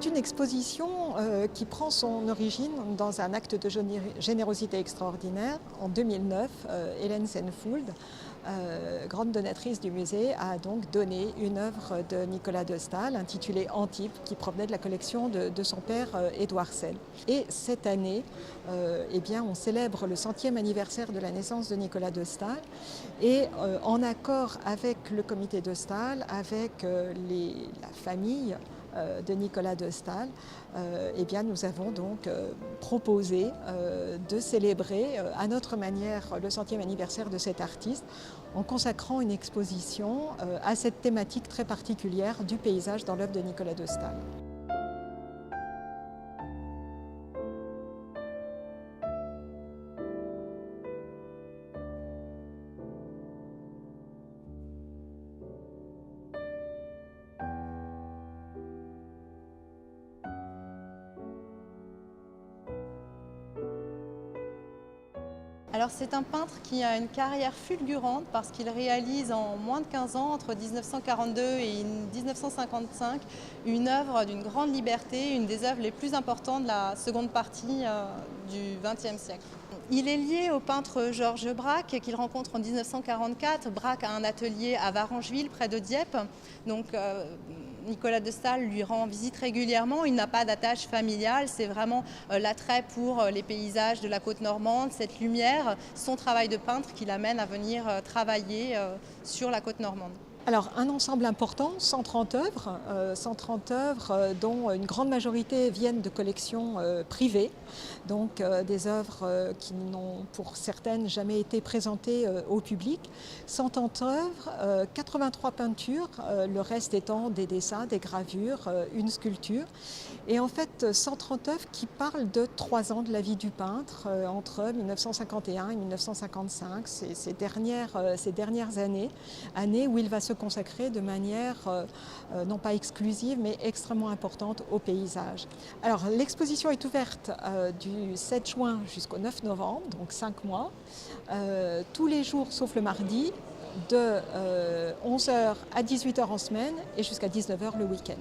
C'est une exposition qui prend son origine dans un acte de générosité extraordinaire. En 2009, Hélène Senfould, grande donatrice du musée, a donc donné une œuvre de Nicolas de Staël intitulée Antibes, qui provenait de la collection de son père Édouard Selle. Et cette année, on célèbre le 100e anniversaire de la naissance de Nicolas de Staël. Et en accord avec le comité de Staël, avec la famille de Nicolas de Staël, nous avons donc proposé de célébrer à notre manière le 100e anniversaire de cet artiste en consacrant une exposition à cette thématique très particulière du paysage dans l'œuvre de Nicolas de Staël. Alors c'est un peintre qui a une carrière fulgurante parce qu'il réalise en moins de 15 ans, entre 1942 et 1955, une œuvre d'une grande liberté, une des œuvres les plus importantes de la seconde partie du XXe siècle. Il est lié au peintre Georges Braque qu'il rencontre en 1944. Braque a un atelier à Varengeville, près de Dieppe. Donc Nicolas de Staël lui rend visite régulièrement. Il n'a pas d'attache familiale, c'est vraiment l'attrait pour les paysages de la côte normande, cette lumière, son travail de peintre qui l'amène à venir travailler sur la côte normande. Alors, un ensemble important, 130 œuvres dont une grande majorité viennent de collections privées, donc des œuvres qui n'ont pour certaines jamais été présentées au public. 130 œuvres, 83 peintures, le reste étant des dessins, des gravures, une sculpture. Et en fait, 130 œuvres qui parlent de 3 ans de la vie du peintre, entre 1951 et 1955, ces dernières années où il va se consacrer de manière non pas exclusive mais extrêmement importante au paysage. Alors l'exposition est ouverte du 7 juin jusqu'au 9 novembre, donc 5 mois, tous les jours sauf le mardi, de 11h à 18h en semaine et jusqu'à 19h le week-end.